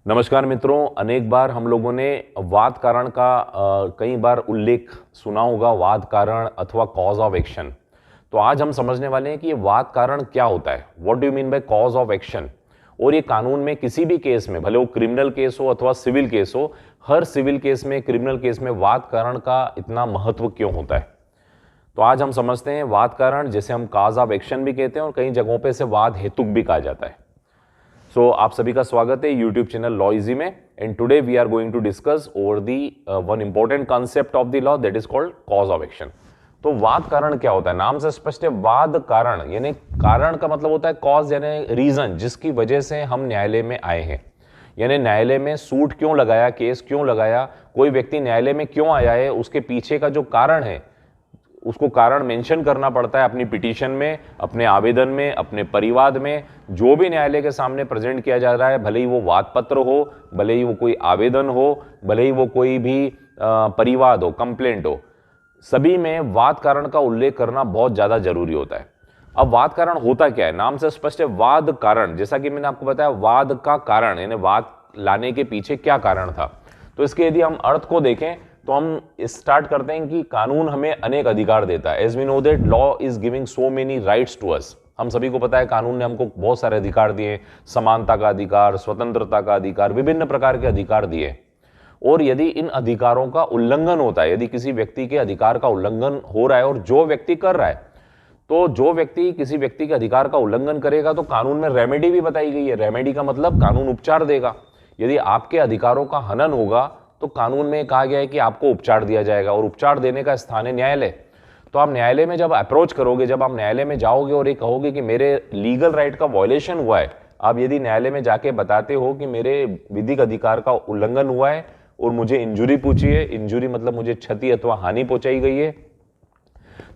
नमस्कार मित्रों, अनेक बार हम लोगों ने वाद कारण का कई बार उल्लेख सुना होगा, वाद कारण अथवा कॉज ऑफ एक्शन। तो आज हम समझने वाले हैं कि ये वाद कारण क्या होता है, what do you mean by cause of action. और ये कानून में किसी भी केस में, भले वो क्रिमिनल केस हो अथवा सिविल केस हो, हर सिविल केस में, क्रिमिनल केस में वाद कारण का इतना महत्व क्यों होता है। तो आज हम समझते हैं वाद कारण, जैसे हम कॉज ऑफ एक्शन भी कहते हैं और कई जगहों पे इसे वाद हेतुक भी कहा जाता है। सो आप सभी का स्वागत है यूट्यूब चैनल लॉ इजी में। And today we are going to discuss over the one important concept of the law, that is called cause of action. तो वाद कारण क्या होता है, नाम से स्पष्ट है। वाद कारण यानी कारण का मतलब होता है कॉज यानी रीजन, जिसकी वजह से हम न्यायालय में आए हैं। यानी न्यायालय में सूट क्यों लगाया, केस क्यों लगाया, कोई व्यक्ति न्यायालय में क्यों आया है, उसके पीछे का जो कारण है उसको कारण मेंशन करना पड़ता है अपनी पिटीशन में, अपने आवेदन में, अपने परिवाद में। जो भी न्यायालय के सामने प्रेजेंट किया जा रहा है, भले ही वो वाद पत्र हो, भले ही वो कोई आवेदन हो, भले ही वो कोई भी परिवाद हो, कंप्लेंट हो, सभी में वाद कारण का उल्लेख करना बहुत ज्यादा जरूरी होता है। अब वाद कारण होता क्या है, नाम से स्पष्ट है, वाद कारण। जैसा कि मैंने आपको बताया, वाद का कारण यानी वाद लाने के पीछे क्या कारण था। तो इसके यदि हम अर्थ को देखें तो हम स्टार्ट करते हैं कि कानून हमें अनेक अधिकार देता है। As we know that law is giving so many rights to us. हम सभी को पता है कानून ने हमको बहुत सारे अधिकार दिए, समानता का अधिकार, स्वतंत्रता का अधिकार, विभिन्न प्रकार के अधिकार दिए। और यदि इन अधिकारों का उल्लंघन होता है, यदि किसी व्यक्ति के अधिकार का उल्लंघन हो रहा है और जो व्यक्ति कर रहा है, तो जो व्यक्ति किसी व्यक्ति के अधिकार का उल्लंघन करेगा तो कानून में रेमेडी भी बताई गई है। रेमेडी का मतलब कानून उपचार देगा। यदि आपके अधिकारों का हनन होगा तो कानून में कहा गया है कि आपको उपचार दिया जाएगा, और उपचार देने का स्थान है न्यायालय। तो आप न्यायालय में जब अप्रोच करोगे, जब आप न्यायालय में जाओगे और ये कहोगे कि मेरे लीगल राइट का वायलेशन हुआ है, आप यदि न्यायालय में जाके बताते हो कि मेरे विधिक अधिकार का उल्लंघन हुआ है और मुझे इंजुरी पूछी है, इंजुरी मतलब मुझे क्षति अथवा हानि पहुंचाई गई है,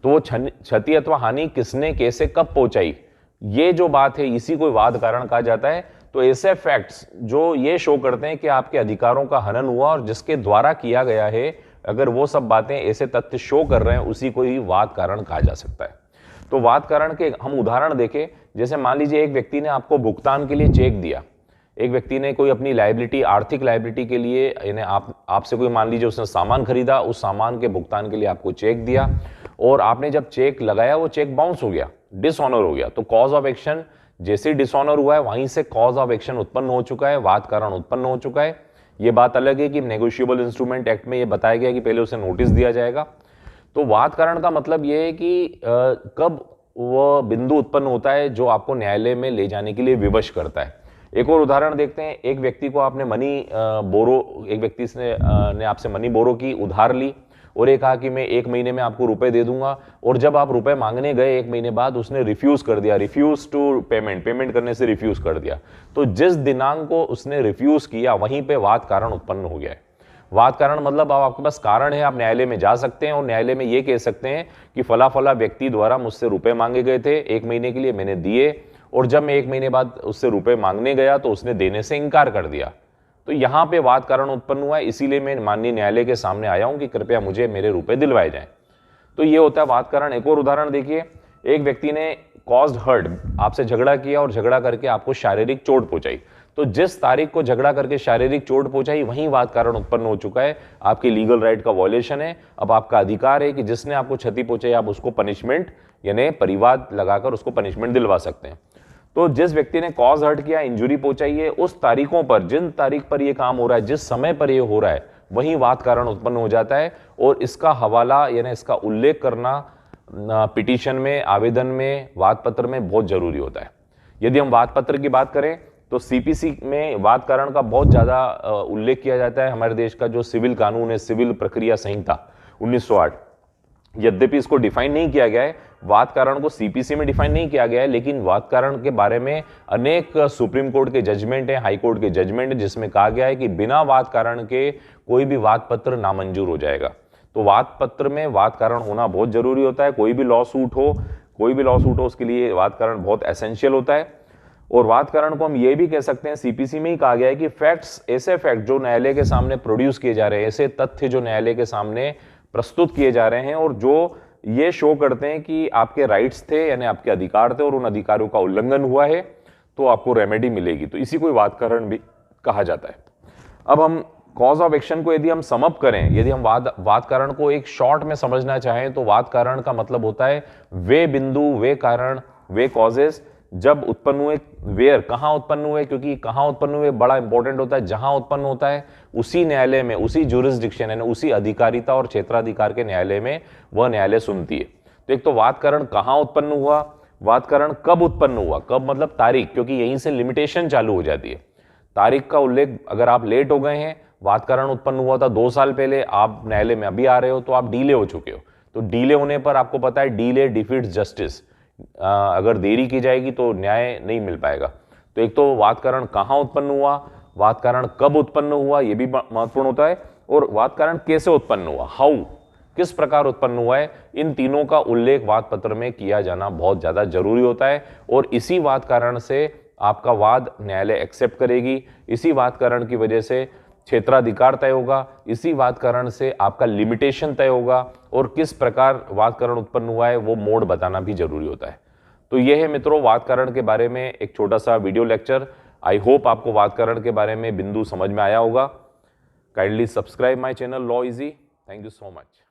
तो वो क्षति अथवा हानि किसने, कैसे, कब पहुंचाई, ये जो बात है, इसी को वाद कारण कहा जाता है। तो ऐसे फैक्ट्स जो ये शो करते हैं कि आपके अधिकारों का हनन हुआ और जिसके द्वारा किया गया है, अगर वो सब बातें, ऐसे तथ्य शो कर रहे हैं, उसी को ही वाद कारण कहा जा सकता है। तो वाद कारण के हम उदाहरण देखें। जैसे मान लीजिए एक व्यक्ति ने आपको भुगतान के लिए चेक दिया, एक व्यक्ति ने कोई अपनी लायबिलिटी, आर्थिक लायबिलिटी के लिए, यानी आपसे कोई, मान लीजिए उसने सामान खरीदा, उस सामान के भुगतान के लिए आपको चेक दिया, और आपने जब चेक लगाया वो चेक बाउंस हो गया, डिसऑनर हो गया। तो कॉज ऑफ एक्शन, जैसे डिसऑनर हुआ है वहीं से कॉज ऑफ एक्शन उत्पन्न हो चुका है, वाद कारण उत्पन्न हो चुका है। यह बात अलग है कि नेगोशिएबल इंस्ट्रूमेंट एक्ट में यह बताया गया कि पहले उसे नोटिस दिया जाएगा। तो वाद कारण का मतलब यह है कि कब वह बिंदु उत्पन्न होता है जो आपको न्यायालय में ले जाने के लिए विवश करता है। एक और उदाहरण देखते हैं। एक व्यक्ति को आपने एक व्यक्ति ने आपसे मनी बोरो की, उधार ली, और ये कहा कि मैं 1 महीने में आपको रुपए दे दूंगा। और जब आप रुपए मांगने गए 1 महीने बाद, उसने रिफ्यूज कर दिया, रिफ्यूज टू पेमेंट करने से रिफ्यूज कर दिया। तो जिस दिनांक को उसने रिफ्यूज किया वहीं पे वाद कारण उत्पन्न हो गया है। वाद कारण मतलब अब आपके पास कारण है, आप न्यायालय में जा सकते हैं और न्यायालय में ये कह सकते हैं कि फला फला व्यक्ति द्वारा मुझसे रुपए मांगे गए थे 1 महीने के लिए, मैंने दिए, और जब मैं 1 महीने बाद उससे रुपए मांगने गया तो उसने देने से इनकार कर दिया। तो यहां पे वाद कारण उत्पन्न हुआ है, इसीलिए मैं माननीय न्यायालय के सामने आया हूं कि कृपया मुझे मेरे रुपए दिलवाए जाएं। तो ये होता है वाद कारण। एक और उदाहरण देखिए। एक व्यक्ति ने कॉज्ड हर्ट, आपसे झगड़ा किया और झगड़ा करके आपको शारीरिक चोट पहुंचाई। तो जिस तारीख को झगड़ा करके शारीरिक चोट पहुंचाई वहीं वाद कारण उत्पन्न हो चुका है। आपके लीगल राइट का वॉयलेशन है। अब आपका अधिकार है कि जिसने आपको क्षति पहुंचाई आप उसको पनिशमेंट यानी परिवाद लगाकर उसको पनिशमेंट दिलवा सकते हैं। तो जिस व्यक्ति ने कॉज हर्ट किया, इंजुरी पहुंचाई है, उस तारीखों पर, जिन तारीख पर यह काम हो रहा है, जिस समय पर यह हो रहा है, वहीं वाद कारण उत्पन्न हो जाता है। और इसका हवाला यानी इसका उल्लेख करना पिटीशन में, आवेदन में, वाद पत्र में बहुत जरूरी होता है। यदि हम वाद पत्र की बात करें तो सीपीसी में वाद कारण का बहुत ज्यादा उल्लेख किया जाता है। हमारे देश का जो सिविल कानून है, सिविल प्रक्रिया संहिता 1908, यद्यपि इसको डिफाइन नहीं किया गया है, वाद कारण को सीपीसी में डिफाइन नहीं किया गया है, लेकिन वाद कारण के बारे में अनेक सुप्रीम कोर्ट के जजमेंट है, हाई कोर्ट के जजमेंट है, जिसमें कहा गया है कि बिना वाद कारण के कोई भी वाद पत्र नामंजूर हो जाएगा। तो वाद पत्र में वाद कारण होना बहुत जरूरी होता है। कोई भी लॉ सूट हो, उसके लिए वाद कारण बहुत एसेंशियल होता है। और वाद कारण को हम ये भी कह सकते हैं, सीपीसी में ही कहा गया है कि फैक्ट्स, ऐसे फैक्ट जो न्यायालय के सामने प्रोड्यूस किए जा रहे हैं, ऐसे तथ्य जो न्यायालय के सामने प्रस्तुत किए जा रहे हैं और जो ये शो करते हैं कि आपके राइट्स थे यानी आपके अधिकार थे और उन अधिकारों का उल्लंघन हुआ है, तो आपको रेमेडी मिलेगी। तो इसी को वाद कारण भी कहा जाता है। अब हम कॉज ऑफ एक्शन को यदि हम सम अप करें, यदि हम वाद कारण को एक शॉर्ट में समझना चाहें, तो वाद कारण का मतलब होता है वे बिंदु, वे कारण, वे कॉजेस जब उत्पन्न हुए, वेयर कहां उत्पन्न हुए, क्योंकि कहां उत्पन्न हुए बड़ा इंपॉर्टेंट होता है। जहां उत्पन्न होता है उसी न्यायालय में, उसी ज्यूरिसडिक्शन यानी उसी अधिकारिता और क्षेत्राधिकार के न्यायालय में वह न्यायालय सुनती है। तो एक तो वाद कारण कहां उत्पन्न हुआ, वाद कारण कब उत्पन्न हुआ, कब मतलब तारीख, क्योंकि यहीं से लिमिटेशन चालू हो जाती है। तारीख का उल्लेख, अगर आप लेट हो गए हैं, वाद कारण उत्पन्न हुआ था 2 साल पहले, आप न्यायालय में अभी आ रहे हो, तो आप डीले हो चुके हो। तो डीले होने पर आपको पता है डीले डिफीट्स जस्टिस, अगर देरी की जाएगी तो न्याय नहीं मिल पाएगा। तो एक तो वाद कारण कहां उत्पन्न हुआ, वाद कारण कब उत्पन्न हुआ, यह भी महत्वपूर्ण होता है, और वाद कारण कैसे उत्पन्न हुआ, हाउ, किस प्रकार उत्पन्न हुआ है, इन तीनों का उल्लेख वाद पत्र में किया जाना बहुत ज्यादा जरूरी होता है। और इसी वाद कारण से आपका वाद न्यायालय एक्सेप्ट करेगी, इसी वाद कारण की वजह से क्षेत्राधिकार तय होगा, इसी वाद कारण से आपका लिमिटेशन तय होगा, और किस प्रकार वाद कारण उत्पन्न हुआ है वो मोड बताना भी जरूरी होता है। तो यह है मित्रों वाद कारण के बारे में एक छोटा सा वीडियो लेक्चर। आई होप आपको वाद कारण के बारे में बिंदु समझ में आया होगा। Kindly subscribe my channel law easy. Thank you so much.